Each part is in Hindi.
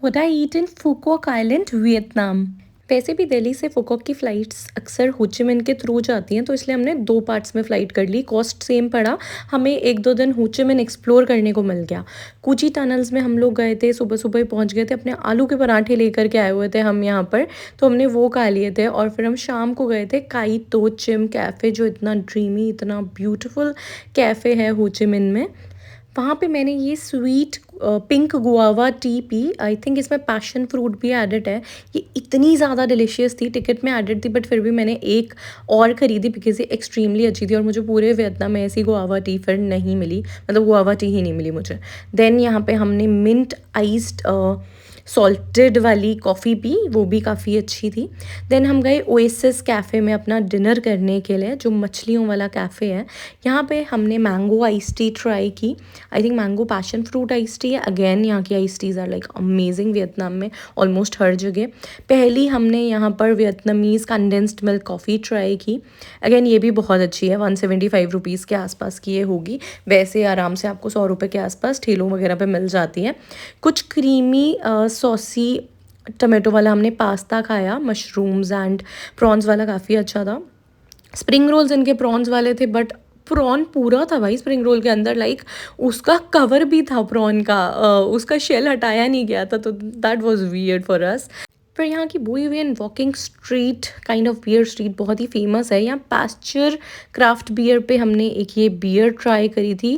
What I eat in Phuoc Island, Vietnam। वैसे भी दिल्ली से फुकॉक की फ़्लाइट्स अक्सर हो ची मिन के थ्रू जाती हैं, तो इसलिए हमने 2 पार्ट्स में फ़्लाइट कर ली। कॉस्ट सेम पड़ा, हमें 1-2 दिन हो ची मिन एक्सप्लोर करने को मिल गया। कूची टनल्स में हम लोग गए थे, सुबह-सुबह ही पहुँच गए थे, अपने आलू के पराठे लेकर के आए हुए थे हम यहाँ पर, तो हमने वो खा लिए थे और फिर हम शाम को गए थे काई तो चिम कैफ़े, जो इतना ड्रीमी, इतना ब्यूटीफुल कैफ़े है हो ची मिन में। वहाँ पे मैंने ये sweet pink guava T P. I think इसमें पैशन फ्रूट भी एडेड है। ये इतनी ज़्यादा डिलीशियस थी, टिकट में एडेड थी, बट फिर भी मैंने एक और ख़रीदी बिकॉज़ ये एक्सट्रीमली अच्छी थी और मुझे पूरे वियतनाम में ऐसी गुआवा टी फिर नहीं मिली, मतलब गुआवा टी ही नहीं मिली मुझे। देन यहाँ पे हमने मिंट आइस्ड सॉल्टेड वाली कॉफ़ी पी, वो भी काफ़ी अच्छी थी। देन हम गए ओएसिस कैफ़े में अपना डिनर करने के लिए, जो मछलियों वाला कैफ़े है। यहाँ पे हमने मैंगो आइस टी ट्राई की। I think mango passion fruit ice tea है। अगेन यहाँ की ice teas are like amazing Vietnam में ऑलमोस्ट हर जगह। पहली हमने यहाँ पर Vietnamese condensed milk coffee try की। अगेन ये भी बहुत अच्छी है, 175 रुपीज़ के आसपास की ये होगी। वैसे आराम से आपको 100 रुपये के आसपास ठेलों वगैरह पे मिल जाती है। कुछ क्रीमी सॉसी टमाटो वाला हमने पास्ता खाया, मशरूम्स एंड प्रॉन्स वाला काफ़ी अच्छा था। स्प्रिंग रोल्स इनके प्रॉन्स वाले थे, बट प्रॉन पूरा था भाई स्प्रिंग रोल के अंदर, लाइक उसका कवर भी था प्रॉन का, उसका शेल हटाया नहीं गया था, तो that was weird for us. पर यहाँ की बुई हुई and walking street kind of beer street बहुत ही फेमस है। यहाँ पास्चर क्राफ्ट बियर पे हमने एक ये बियर ट्राई करी थी।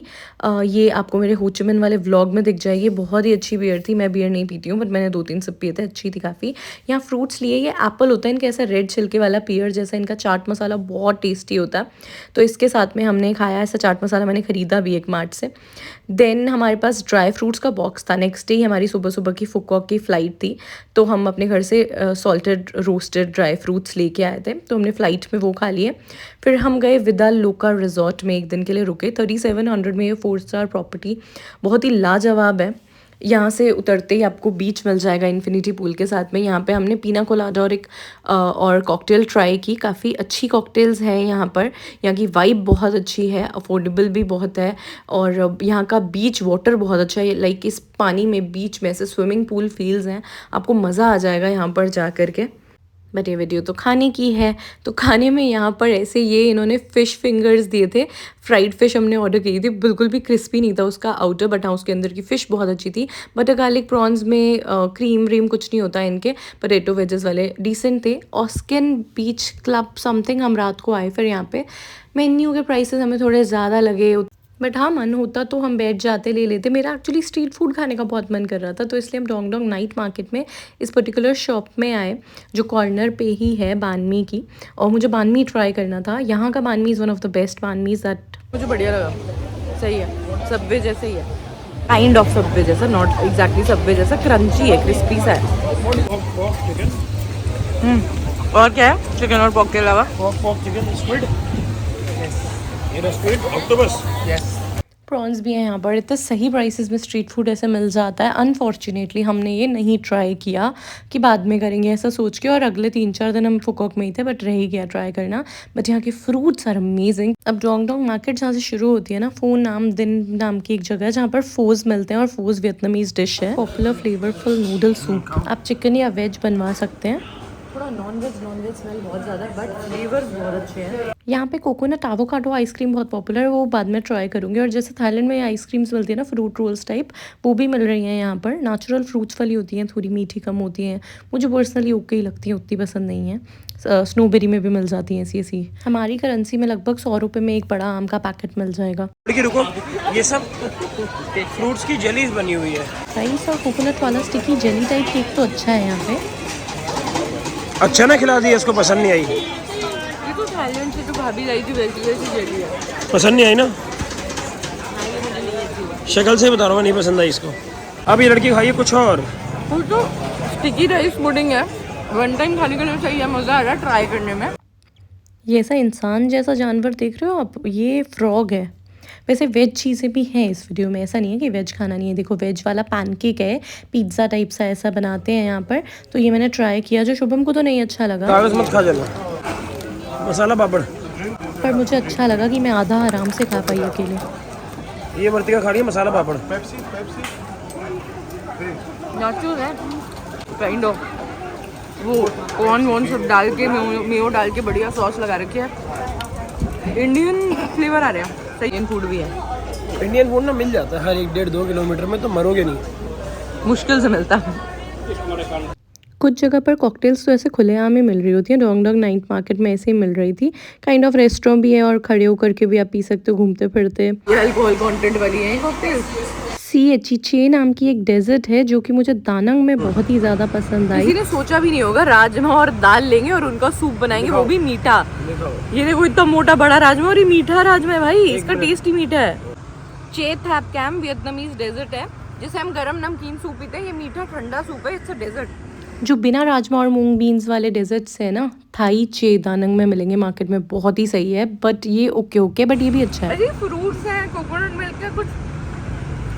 ये आपको मेरे हो ची मिन वाले व्लॉग में दिख जाएगी। बहुत ही अच्छी बियर थी। मैं बियर नहीं पीती हूँ, बट मैंने 2-3 सिप पिए थे, अच्छी थी काफ़ी। यहाँ फ्रूट्स लिए, ये एप्पल होता है इनके ऐसा रेड छिलके वाला पियर जैसा, इनका चाट मसाला बहुत टेस्टी होता है, तो इसके साथ में हमने खाया ऐसा चाट मसाला। मैंने ख़रीदा भी एक मार्ट से। देन हमारे पास ड्राई फ्रूट्स का बॉक्स था। नेक्स्ट डे हमारी सुबह सुबह की फुकॉक की फ़्लाइट थी, तो हम अपने घर से सॉल्टेड रोस्टेड ड्राई फ्रूट्स लेके आए थे, तो हमने फ़्लाइट में वो खा लिए। फिर हम गए विदा लोका रिजॉर्ट में, एक दिन के लिए रुके। 3700 में ये 4 स्टार प्रॉपर्टी बहुत ही लाजवाब है। यहाँ से उतरते ही आपको बीच मिल जाएगा इन्फिनिटी पूल के साथ में। यहाँ पे हमने पीना कोलाडा और एक और कॉकटेल ट्राई की। काफ़ी अच्छी कॉकटेल्स हैं यहाँ पर। यहाँ की वाइब बहुत अच्छी है, अफोर्डेबल भी बहुत है, और यहाँ का बीच वाटर बहुत अच्छा है। लाइक इस पानी में बीच में ऐसे स्विमिंग पूल फील्स हैं, आपको मज़ा आ जाएगा यहाँ पर जा कर के। बट ये वीडियो तो खाने की है, तो खाने में यहाँ पर ऐसे ये इन्होंने फ़िश फिंगर्स दिए थे। फ्राइड फ़िश हमने ऑर्डर की थी, बिल्कुल भी क्रिस्पी नहीं था उसका आउटर, बट हाँ उसके अंदर की फ़िश बहुत अच्छी थी। बटर गार्लिक प्रॉन्स में क्रीम व्रीम कुछ नहीं होता है इनके। पोटैटो वेजेस वाले डिसेंट थे। ऑस्किन बीच क्लब समथिंग हम रात को आए फिर यहाँ पे। मेन्यू के प्राइसेस हमें थोड़े ज़्यादा लगे, बट हाँ मन होता तो हम बैठ जाते, ले लेते। मेरा एक्चुअली स्ट्रीट फूड खाने का बहुत मन कर रहा था, तो इसलिए हम डोंग डोंग नाइट मार्केट में इस पर्टिकुलर शॉप में आए, जो कॉर्नर पे ही है बान मी की, और मुझे बान मी ट्राई करना था। यहाँ का बान me is one of the best बान मीज़ दैट मुझे बढ़िया लगा। सही है, सबवे जैसे ही है, काइंड ऑफ सबवे जैसा, नॉट एग्जैक्टली सबवे जैसा, क्रंची है, क्रिस्पी सा है। और क्या है चिकन और पॉक के अलावा? चिकन स्क्विड, प्रॉन्स भी हैं यहाँ पर। इतना सही प्राइसेस में स्ट्रीट फूड ऐसे मिल जाता है। अनफॉर्चुनेटली हमने ये नहीं ट्राई किया कि बाद में करेंगे ऐसा सोच के, और अगले 3-4 दिन हम फुकॉक में ही थे, बट रह ही गया ट्राई करना। बट यहाँ के फ्रूट्स आर अमेजिंग। अब डोंग डोंग मार्केट जहाँ से शुरू होती है ना, फो नाम दिन नाम की एक जगह है जहाँ पर फोज मिलते हैं, और फोज वियतनामीज डिश है। पॉपुलर फ्लेवरफुल नूडल सूप, आप चिकन या वेज बनवा सकते हैं। थोड़ा नॉन वेज स्मेल बहुत ज़्यादा, बट फ्लेवर्स बहुत अच्छे हैं। यहाँ पे कोकोनट एवोकाडो आइसक्रीम बहुत पॉपुलर है, वो बाद में ट्राई करूँगी। और जैसे थाईलैंड में आइसक्रीम्स मिलती है ना फ्रूट रोल्स टाइप, वो भी मिल रही हैं यहाँ पर। नेचुरल फ्रूट्स वाली होती हैं, थोड़ी मीठी कम होती हैं, मुझे पर्सनली ओके ही लगती हैं, उतनी पसंद नहीं है। स्नोबेरी में भी मिल जाती हैं ऐसी ऐसी। हमारी करेंसी में लगभग 100 रुपये में एक बड़ा आम का पैकेट मिल जाएगा। रुको, ये सब फ्रूट्स की जेलीज बनी हुई है। राइस और कोकोनट वाला स्टिकी जेली टाइप केक तो अच्छा है यहाँ पे। अच्छा ना खिला दी, इसको पसंद नहीं आई। ये तो थाईलैंड से जो भाभी लाई थी वैसी जेली है। पसंद नहीं आई ना, शक्ल से बता रहा हूँ नहीं पसंद आई इसको। अब ये लड़की खाइए कुछ और। वो तो स्टिकी राइस पुडिंग है, वन टाइम खाने के लिए सही है, मज़ा आ रहा है ट्राई करने में। ये ऐसा इंसान जैसा जानवर देख रहे हो आप, ये फ्रॉग है। वैसे वेज चीज़ें भी हैं इस वीडियो में, ऐसा नहीं है कि वेज खाना नहीं है। देखो वेज वाला पैनकेक है, पिज़्ज़ा टाइप सा ऐसा बनाते हैं यहाँ पर, तो ये मैंने ट्राई किया, जो शुभम को तो नहीं अच्छा लगा। कागज मत खा जाना। मसाला पापड़, पर मुझे अच्छा लगा कि मैं आधा आराम से खा पाई अकेले। ये वर्तिका खा रही है मसाला पापड़। नाचोस है काइंड ऑफ, वो कॉर्न वॉर्न सब डाल के मेयो डाल के बढ़िया सॉस लगा रखी है। इंडियन फ्लेवर आ रहा है, सही इंडियन फूड भी है। इंडियन फूड ना मिल जाता है हर 1-1.5-2 किलोमीटर में, तो मरोगे नहीं। मुश्किल से मिलता है। कुछ जगह पर कॉकटेल्स तो ऐसे खुलेआम ही मिल रही होती हैं। डोंगडोंग नाइट मार्केट में ऐसे ही मिल रही थी। काइंड ऑफ रेस्टोरेंट भी है और खड़े होकर के भी आप पी सकते हो घूमते फिरते। ये अल्कोहल कंटेंट वाली है कॉकटेल। चे नाम की एक डेजर्ट है जो कि मुझे दानंग में बहुत ही ज़्यादा पसंद आई। किसी ने सोचा भी नहीं होगा राजमा और दाल लेंगे और उनका सूप बनाएंगे, वो भी मीठा। ये देखो इतना मोटा बड़ा राजमा और ये मीठा राजमा है भाई, इसका टेस्ट ही मीठा है। चे थैप कैम वियतनामीज डेजर्ट है, जिसे हम गरम नमकीन सूप पीते हैं। ये मीठा ठंडा सूप है, इट्स अ डेजर्ट। जो बिना राजमा और मूंग बीन्स वाले डेजर्ट्स है ना, थाई चे दानंग में मिलेंगे मार्केट में, बहुत ही सही है। बट ये ओके बट ये भी अच्छा है। अरे फ्रूट्स हैं, कोकोनट मिल्क है, कुछ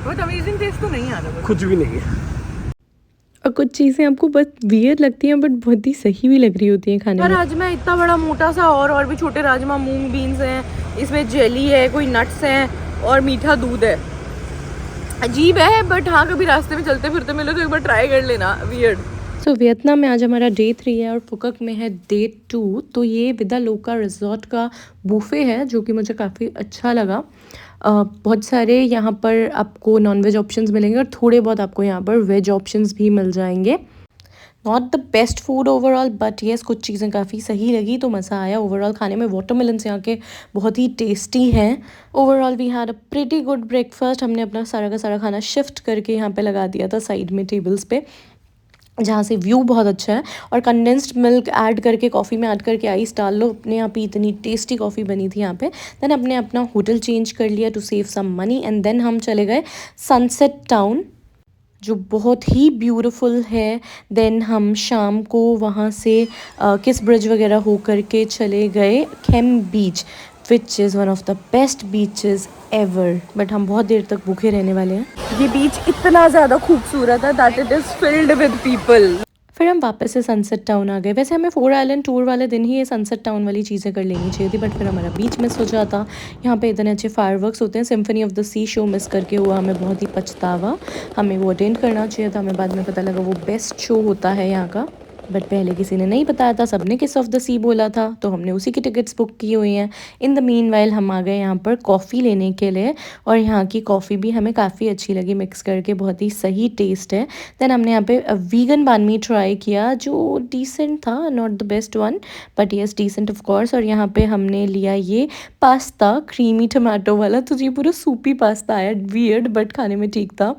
बहुत अमेजिंग टेस्ट तो नहीं आ रहा। कुछ भी नहीं है। और कुछ चीज़ें आपको बस वियर्ड लगती हैं बट बहुत ही सही भी लग रही होती हैं खाने में। राजमा इतना बड़ा मोटा सा, और भी छोटे राजमा, मूंग बीन्स हैं, इसमें जेली है, कोई नट्स हैं और मीठा दूध है। अजीब है बट हाँ, कभी रास्ते में चलते फिरते मिले तो एक बार ट्राई कर लेना। वियर्ड। सो वियतनाम में आज हमारा डे 3 है और फुकक में है डे 2। तो ये विदा लोका रिजॉर्ट का बूफे है जो कि मुझे काफ़ी अच्छा लगा। बहुत सारे यहाँ पर आपको नॉनवेज ऑप्शंस मिलेंगे और थोड़े बहुत आपको यहाँ पर वेज ऑप्शंस भी मिल जाएंगे। Not the best food overall but yes कुछ चीज़ें काफ़ी सही लगी तो मज़ा आया ओवरऑल खाने में। वाटरमेलन्स यहाँ के बहुत ही टेस्टी हैं। Overall we had a pretty good breakfast. हमने अपना सारा का सारा खाना शिफ्ट करके यहाँ पे लगा दिया था साइड में टेबल्स पे, जहाँ से व्यू बहुत अच्छा है। और कंडेंस्ड मिल्क ऐड करके कॉफ़ी में ऐड करके आइस डाल लो अपने यहाँ पे। इतनी टेस्टी कॉफ़ी बनी थी यहाँ पे। देन अपने अपना होटल चेंज कर लिया to save some money and then हम चले गए सनसेट टाउन जो बहुत ही ब्यूटीफुल है। देन हम शाम को वहाँ से किस ब्रिज वगैरह हो करके चले गए Khem Beach, which is one of the best beaches ever. But हम बहुत देर तक भूखे रहने वाले हैं। ये बीच इतना ज़्यादा खूबसूरत है that it is filled with people. फिर हम वापस से सनसेट टाउन आ गए। वैसे हमें 4 आइलैंड टूर वाले दिन ही ये सनसेट टाउन वाली चीज़ें कर लेनी चाहिए थी बट फिर हमारा बीच मिस हो जाता। यहाँ पे इतने अच्छे फायरवर्क्स होते हैं। Symphony of the sea show miss करके हुआ हमें बहुत ही पछतावा। हमें वो अटेंड करना चाहिए था। हमें बाद में पता लगा वो बेस्ट शो होता है यहाँ का, बट पहले किसी ने नहीं बताया था, सबने किस ऑफ द सी बोला था तो हमने उसी की टिकट्स बुक की हुई हैं। इन द मीन वाइल हम आ गए यहाँ पर कॉफ़ी लेने के लिए और यहाँ की कॉफ़ी भी हमें काफ़ी अच्छी लगी, मिक्स करके बहुत ही सही टेस्ट है। देन हमने यहाँ पे वीगन बान मी ट्राई किया जो डिसेंट था, not the best one but yes descent of course. और यहाँ पे हमने लिया ये पास्ता क्रीमी टमाटो वाला, तो ये पूरा सूपी पास्ता आया, वियर्ड बट खाने में ठीक था।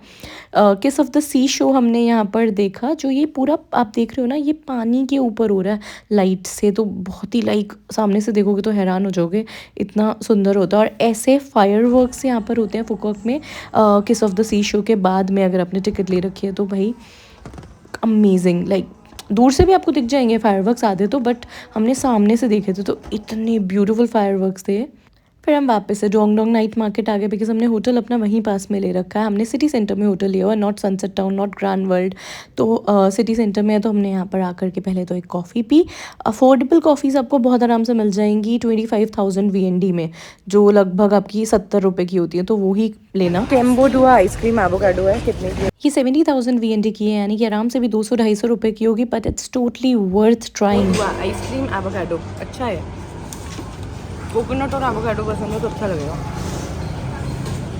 किस ऑफ द सी शो हमने यहाँ पर देखा, जो ये पूरा आप देख रहे हो ना ये पानी के ऊपर हो रहा है लाइट से, तो बहुत ही लाइक सामने से देखोगे तो हैरान हो जाओगे, इतना सुंदर होता है। और ऐसे फायरवर्क्स यहाँ पर होते हैं फुकॉक में किस ऑफ द सी शो के बाद में, अगर आपने टिकट ले रखी है तो भाई अमेजिंग। लाइक दूर से भी आपको दिख जाएंगे फायरवर्क्स आधे तो, बट हमने सामने से देखे थे तो इतने ब्यूटीफुल फायरवर्क्स थे। फिर हम वापस से डोंगडोंग नाइट मार्केट आ गए बिकॉज हमने होटल अपना वहीं पास में ले रखा है। हमने सिटी सेंटर में होटल लिया हुआ, not sunset town, not grand world, तो सिटी सेंटर में है। तो हमने यहाँ पर आकर के पहले तो एक कॉफ़ी पी। अफोर्डेबल कॉफ़ीज़ आपको बहुत आराम से मिल जाएंगी 25,000 VND में, जो लगभग आपकी 70 रुपये की होती है, तो वो ही लेना। कैम्बोडुआ आइसक्रीम एवोकाडो है, कितने की है? ये 70,000 VND की है, यानी कि आराम से भी 200-250 रुपये की होगी, but it's totally worth trying. Ice cream avocado अच्छा है, कोकोनट और एवोकाडो पसंद है तो अच्छा लगेगा।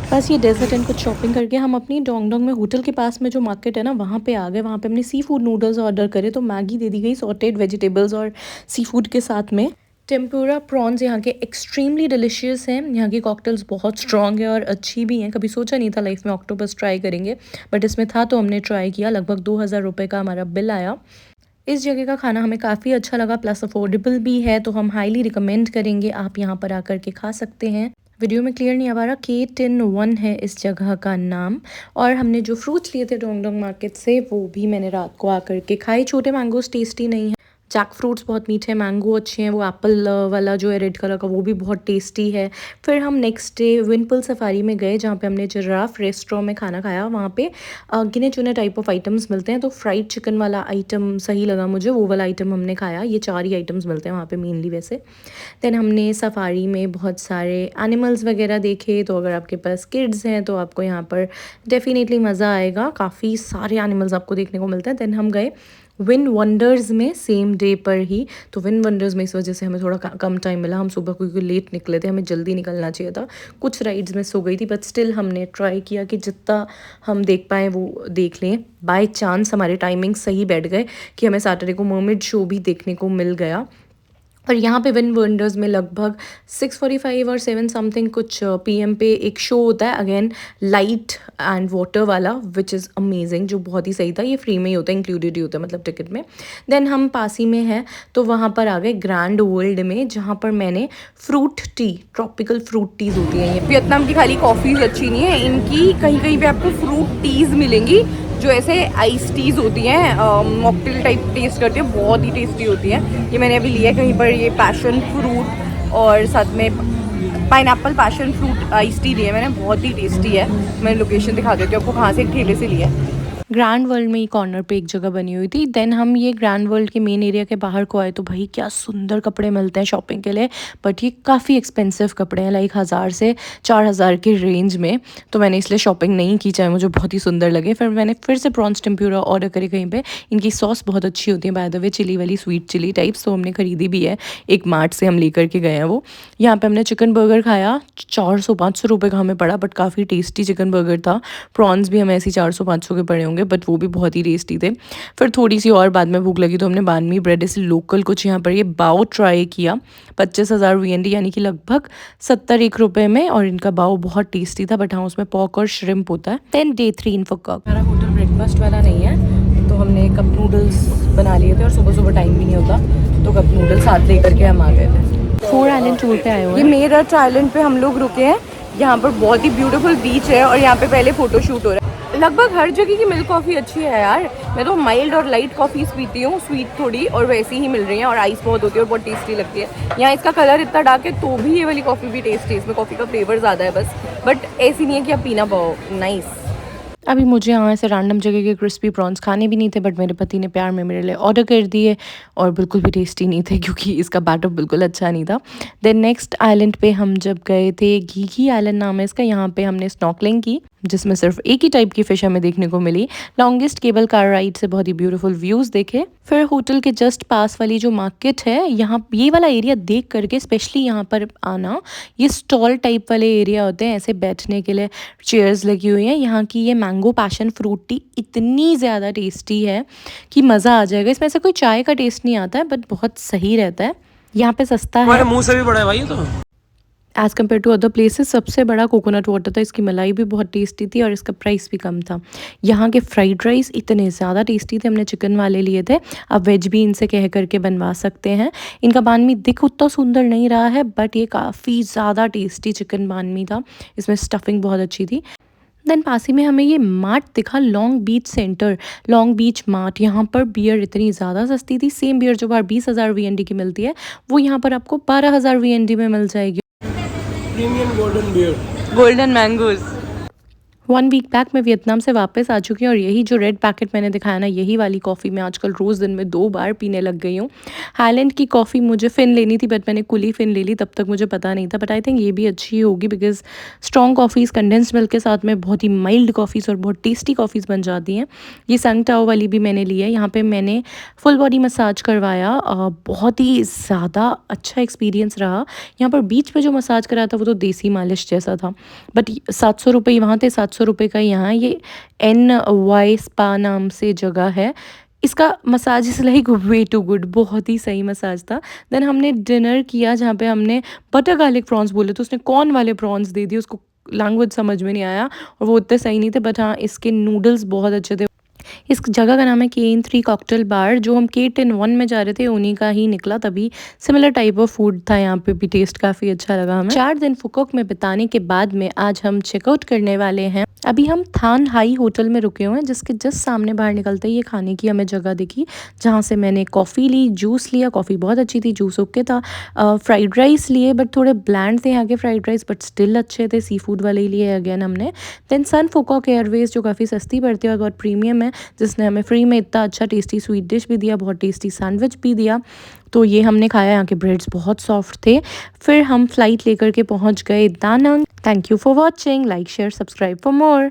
बस ये डेजर्ट एंड कुछ शॉपिंग करके हम अपनी डोंगडोंग में होटल के पास में जो मार्केट है ना वहाँ पे आ गए। वहाँ पे हमने सी फूड नूडल्स ऑर्डर करे तो मैगी दे दी गई सॉटेड वेजिटेबल्स और सी फूड के साथ में। टेम्पुरा प्रॉन्स यहाँ के एक्सट्रीमली डिलिशियस हैं। यहाँ की कॉकटेल्स बहुत स्ट्रॉन्ग है और अच्छी भी हैं। कभी सोचा नहीं था लाइफ में ऑक्टोपस ट्राई करेंगे, बट इसमें था तो हमने ट्राई किया। लगभग 2,000 रुपये का हमारा बिल आया। इस जगह का खाना हमें काफ़ी अच्छा लगा, प्लस अफोर्डेबल भी है, तो हम हाईली रिकमेंड करेंगे आप यहाँ पर आकर के खा सकते हैं। वीडियो में क्लियर नहीं आ रहा, K-Tin-1 है इस जगह का नाम। और हमने जो फ्रूट्स लिए थे डोंगडोंग मार्केट से वो भी मैंने रात को आकर के खाए। छोटे मैंगोज टेस्टी नहीं है, जैक फ्रूट्स बहुत मीठे हैं, मैंगो अच्छे हैं, वो एप्पल वाला जो है रेड कलर का वो भी बहुत टेस्टी है। फिर हम नेक्स्ट डे विंडपुल सफारी में गए जहाँ पे हमने जिराफ रेस्टोरेंट में खाना खाया। वहाँ पे गिने चुने टाइप ऑफ आइटम्स मिलते हैं, तो फ्राइड चिकन वाला आइटम सही लगा मुझे, वो वाला आइटम हमने खाया। ये 4 ही आइटम्स मिलते हैं वहाँ पे मेनली वैसे। देन हमने सफारी में बहुत सारे एनिमल्स वगैरह देखे, तो अगर आपके पास किड्स हैं तो आपको यहाँ पर डेफिनेटली मज़ा आएगा, काफ़ी सारे एनिमल्स आपको देखने को मिलते हैं। देन हम गए विन वंडर्स में सेम डे पर ही। तो विन वंडर्स में इस वजह से हमें थोड़ा कम टाइम मिला, हम सुबह क्योंकि लेट निकले थे, हमें जल्दी निकलना चाहिए था, कुछ राइड्स मिस हो गई थी, बट स्टिल हमने ट्राई किया कि जितना हम देख पाए वो देख लें। बाय चांस हमारे टाइमिंग सही बैठ गए कि हमें सैटरडे को मर्मेड शो भी देखने को मिल गया। और यहाँ पे विन वंडर्स में लगभग 6:45 और 7 समथिंग कुछ PM पे एक शो होता है, अगेन लाइट एंड वाटर वाला, विच इज़ अमेजिंग, जो बहुत ही सही था। ये फ्री में ही होता है, इंक्लूडेड ही होता है मतलब टिकट में। देन हम पास ही में है तो वहाँ पर आ गए ग्रैंड वर्ल्ड में, जहाँ पर मैंने fruit tea, tropical fruit teas होती हैं ये। वियतनाम की खाली कॉफ़ीज़ अच्छी नहीं है, इनकी कहीं कहीं पे आपको फ्रूट टीज़ मिलेंगी जो ऐसे आइस टीज़ होती हैं, मॉकटेल टाइप टेस्ट करती है, बहुत ही टेस्टी होती है। ये मैंने अभी लिया कहीं पर, ये पैशन फ्रूट और साथ में pineapple passion fruit ice T लिया मैंने, बहुत ही टेस्टी है। मैं लोकेशन दिखा देती हूँ आपको कहाँ से, एक ठेले से लिया है। ग्रैंड वर्ल्ड में ही कॉर्नर पे एक जगह बनी हुई थी। देन हम ये ग्रैंड वर्ल्ड के मेन एरिया के बाहर को आए, तो भाई क्या सुंदर कपड़े मिलते हैं शॉपिंग के लिए, बट ये काफ़ी एक्सपेंसिव कपड़े हैं, लाइक 1000 से 4000 के रेंज में। तो मैंने इसलिए शॉपिंग नहीं की, चाहे मुझे बहुत ही सुंदर लगे। फिर मैंने फिर से प्रॉन्स टेम्प्यूरा ऑर्डर करी कहीं पे, इनकी सॉस बहुत अच्छी होती है बाय द वे, चिली वाली, स्वीट चिली टाइप्स, तो हमने खरीदी भी है, एक मार्ट से हम लेकर के गए हैं वो। यहाँ पे हमने चिकन बर्गर खाया, 400-500 रुपये का हमें पड़ा, बट काफ़ी टेस्टी चिकन बर्गर था। प्रॉन्स भी हमें ऐसी 400-500 के पड़े होंगे, बट वो भी बहुत ही टेस्टी थे। फिर थोड़ी सी और बाद में भूख लगी तो हमने बानमी ब्रेड ऐसे लोकल कुछ यहाँ पर ये बाओ ट्राई किया, 25,000 VND यानी कि लगभग 71 रुपये में, और इनका बाओ बहुत टेस्टी था, बट हाँ उसमें पॉक और श्रिम्प होता है। देन डे 3 इन फुकॉक। हमारा होटल ब्रेकफास्ट वाला नहीं है, तो हमने कप नूडल्स बना लिए थे, और सुबह सुबह टाइम भी नहीं होता, तो कप नूडल्स साथ लेकर के हम आ गए थे। 4 आइलैंड टूर पे आए हुए ये हैं। मेरठ आइलैंड पे हम लोग रुके हैं, यहाँ पर बहुत ही ब्यूटीफुल बीच है, और यहाँ पे पहले फोटो शूट हो रहा है। लगभग हर जगह की मिल्क कॉफ़ी अच्छी है यार, मैं तो माइल्ड और लाइट कॉफ़ीज पीती हूँ, स्वीट थोड़ी, और वैसी ही मिल रही है, और आइस बहुत होती है और बहुत टेस्टी लगती है। यहाँ इसका कलर इतना डार्क है तो भी ये वाली कॉफ़ी भी टेस्टी है, इसमें कॉफ़ी का फ्लेवर ज़्यादा है बस, बट ऐसी नहीं है कि आप पीना पाओ। नाइस। अभी मुझे यहाँ से रैंडम जगह के क्रिस्पी प्रॉन्स खाने भी नहीं थे, बट मेरे पति ने प्यार में मेरे लिए ऑर्डर कर दिए, और बिल्कुल भी टेस्टी नहीं थे क्योंकि इसका बैटर बिल्कुल अच्छा नहीं था। देन नेक्स्ट आइलैंड पे हम जब गए थे, घीघी आइलैंड नाम है इसका, यहाँ पे हमने स्नॉर्कलिंग की, जिसमें सिर्फ एक ही टाइप की फ़िश हमें देखने को मिली। लॉन्गेस्ट केबल कार राइड से बहुत ही ब्यूटीफुल व्यूज़ देखे। फिर होटल के जस्ट पास वाली जो मार्केट है, यहाँ ये वाला एरिया देख करके स्पेशली यहाँ पर आना, ये स्टॉल टाइप वाले एरिया होते हैं, ऐसे बैठने के लिए चेयर्स लगी हुई हैं। यहाँ की ये मैंगो पैशन फ्रूट टी इतनी ज़्यादा टेस्टी है कि मज़ा आ जाएगा। इसमें से कोई चाय का टेस्ट नहीं आता है, बट बहुत सही रहता है। यहाँ पे सस्ता है, हमारे मुंह से भी बड़ा है भाई ये तो। As compare to other places सबसे बड़ा कोकोनट वाटर था, इसकी मलाई भी बहुत टेस्टी थी और इसका प्राइस भी कम था। यहाँ के फ्राइड राइस इतने ज़्यादा टेस्टी थे, हमने चिकन वाले लिए थे, आप वेज भी इनसे कह करके बनवा सकते हैं। इनका बानमी दिख उतना सुंदर नहीं रहा है, बट ये काफ़ी ज़्यादा टेस्टी चिकन बानमी था, इसमें स्टफिंग बहुत अच्छी थी। देन पास ही में हमें ये मार्ट दिखा, Long Beach centre, Long Beach mart. यहाँ पर बियर इतनी ज़्यादा सस्ती थी, सेम बियर जो बाहर 20,000 VND की मिलती है, वो यहाँ पर आपको 12,000 VND में मिल जाएगी। Premium golden beer, golden mangoes. 1 week back मैं वियतनाम से वापस आ चुकी हूँ, और यही जो रेड पैकेट मैंने दिखाया ना, यही वाली कॉफ़ी मैं आजकल रोज़ दिन में 2 बार पीने लग गई हूँ। हाईलैंड की कॉफ़ी मुझे फ़िन लेनी थी, बट मैंने कुली फ़िन ले ली, तब तक मुझे पता नहीं था, बट आई थिंक ये भी अच्छी होगी, because strong coffees condensed milk के साथ में बहुत ही माइल्ड कॉफ़ीज़ और बहुत टेस्टी कॉफ़ीज़ बन जाती हैं। ये संग टाओ वाली भी मैंने ली है। यहाँ पर मैंने फुल बॉडी मसाज करवाया, बहुत ही ज़्यादा अच्छा एक्सपीरियंस रहा। यहाँ पर बीच पे जो मसाज कराया था वो तो देसी मालिश जैसा था, बट 700 रुपये वहाँ थे, 700 रुपये का यहाँ। ये NY स्पा नाम से जगह है, इसका massage is like way too good, बहुत ही सही मसाज था। देन हमने डिनर किया, जहाँ पे हमने बटर गार्लिक प्रॉन्स बोले, तो उसने कॉर्न वाले प्रॉन्स दे दिए, उसको लैंग्वेज समझ में नहीं आया और वो उतने सही नहीं थे, बट हाँ इसके नूडल्स बहुत अच्छे थे। इस जगह का नाम है KN3 कॉकटेल बार। जो हम K10-1 में जा रहे थे उन्हीं का ही निकला, तभी सिमिलर टाइप ऑफ फूड था यहाँ पे भी। टेस्ट काफ़ी अच्छा लगा हमें। 4 दिन फुकोक में बिताने के बाद में आज हम चेकआउट करने वाले हैं। अभी हम थान हाई होटल में रुके हुए हैं, जिसके जस्ट सामने बाहर निकलते ही ये खाने की हमें जगह दिखी, जहाँ से मैंने कॉफ़ी ली, जूस लिया। कॉफ़ी बहुत अच्छी थी, जूस ओके था। फ्राइड राइस लिए बट थोड़े ब्लैंड थे यहाँ के फ्राइड राइस, बट स्टिल अच्छे थे। सी फूड वाले ही लिए अगेन हमने। देन सन फुकोक एयरवेज जो काफ़ी सस्ती पड़ती है और बहुत प्रीमियम है, जिसने हमें फ्री में इतना अच्छा टेस्टी स्वीट डिश भी दिया, बहुत टेस्टी सैंडविच भी दिया। तो ये हमने खाया। यहाँ के ब्रेड्स बहुत सॉफ्ट थे। फिर हम फ्लाइट लेकर के पहुँच गए Danang. Thank you for watching. Like share subscribe for more.